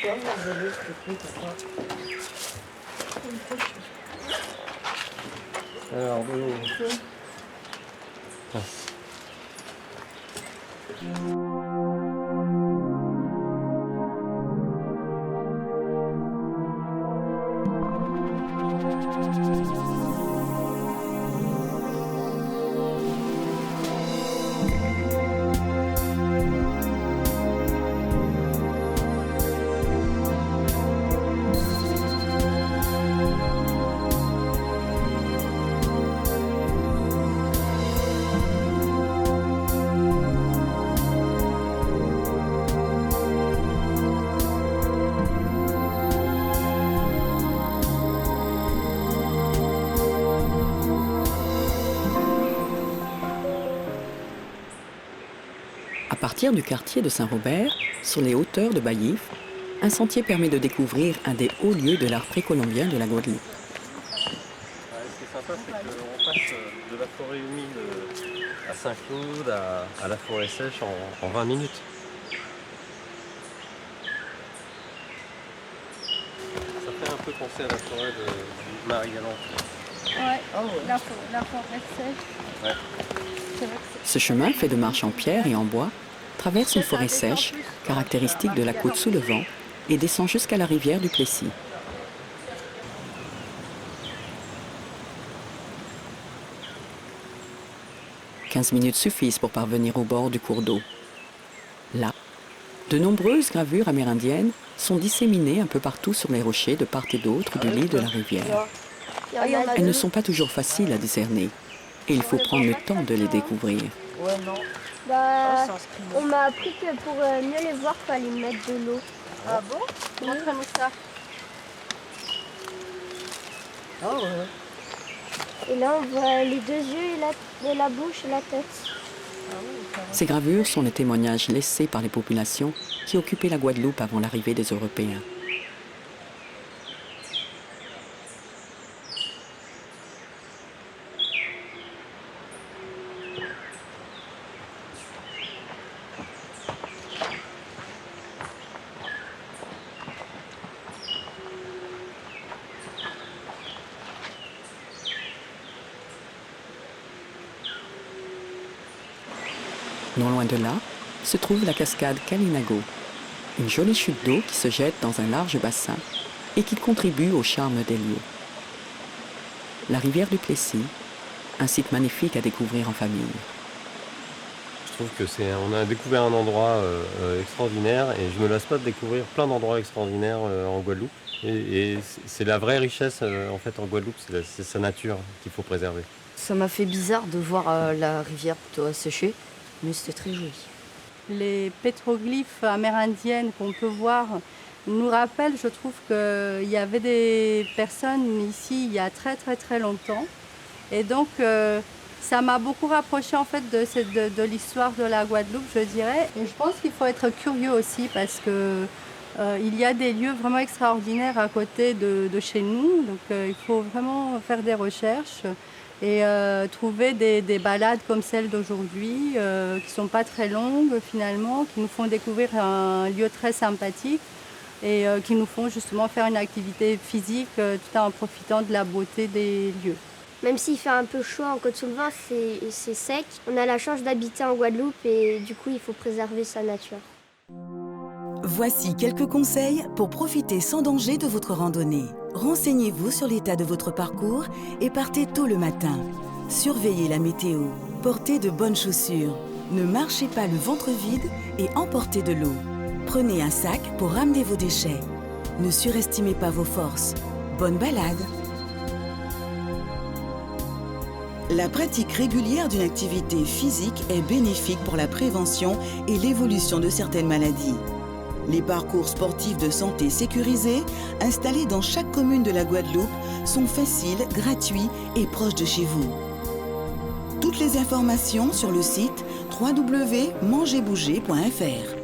Ouais, moi, je l'ai, je sais pas. Alors, de l'eau. À partir du quartier de Saint-Robert, sur les hauteurs de Baillif, un sentier permet de découvrir un des hauts lieux de l'art précolombien de la Guadeloupe. Ce qui est sympa, c'est qu'on passe de la forêt humide à Saint-Claude à la forêt sèche en 20 minutes. Ça fait un peu penser à la forêt du Marie-Galante. Ouais, Ah ouais. la forêt sèche. Ouais. C'est vrai que Ce chemin, fait de marches en pierre et en bois, traverse une forêt sèche, caractéristique de la côte sous le vent, et descend jusqu'à la rivière du Plessis. « 15 minutes suffisent pour parvenir au bord du cours d'eau. Là, de nombreuses gravures amérindiennes sont disséminées un peu partout sur les rochers de part et d'autre du lit de la rivière. il y en a Elles ne deux. sont pas toujours faciles à discerner, et il faut prendre le temps de les découvrir. Ouais, non. Bah, Oh, ça inscrit. on m'a appris que pour mieux les voir, il fallait mettre de l'eau. Ah bon? Montre-nous ça. Ah ouais. Et là, on voit les deux yeux et la bouche et la tête. Ah ouais, carrément. Ces gravures sont les témoignages laissés par les populations qui occupaient la Guadeloupe avant l'arrivée des Européens. Non loin de là, se trouve la cascade Kalinago, une jolie chute d'eau qui se jette dans un large bassin et qui contribue au charme des lieux. La rivière du Plessis, un site magnifique à découvrir en famille. Je trouve que on a découvert un endroit extraordinaire et je me lasse pas de découvrir plein d'endroits extraordinaires en Guadeloupe. Et c'est la vraie richesse en fait en Guadeloupe, c'est sa nature qu'il faut préserver. Ça m'a fait bizarre de voir la rivière plutôt asséchée, mais c'était très joli. Les pétroglyphes amérindiennes qu'on peut voir nous rappellent, je trouve, qu'il y avait des personnes ici il y a très très très longtemps. Et donc, ça m'a beaucoup rapproché en fait de l'histoire de la Guadeloupe, je dirais. Et je pense qu'il faut être curieux aussi parce que il y a des lieux vraiment extraordinaires à côté de chez nous. Donc, il faut vraiment faire des recherches et trouver des balades comme celle d'aujourd'hui, qui ne sont pas très longues finalement, qui nous font découvrir un lieu très sympathique et qui nous font justement faire une activité physique tout en profitant de la beauté des lieux. Même s'il fait un peu chaud en Côte-sous-le-Vent, c'est sec. On a la chance d'habiter en Guadeloupe et du coup, il faut préserver sa nature. Voici quelques conseils pour profiter sans danger de votre randonnée. Renseignez-vous sur l'état de votre parcours et partez tôt le matin. Surveillez la météo. Portez de bonnes chaussures. Ne marchez pas le ventre vide et emportez de l'eau. Prenez un sac pour ramener vos déchets. Ne surestimez pas vos forces. Bonne balade! La pratique régulière d'une activité physique est bénéfique pour la prévention et l'évolution de certaines maladies. Les parcours sportifs de santé sécurisés, installés dans chaque commune de la Guadeloupe, sont faciles, gratuits et proches de chez vous. Toutes les informations sur le site www.mangerbouger.fr.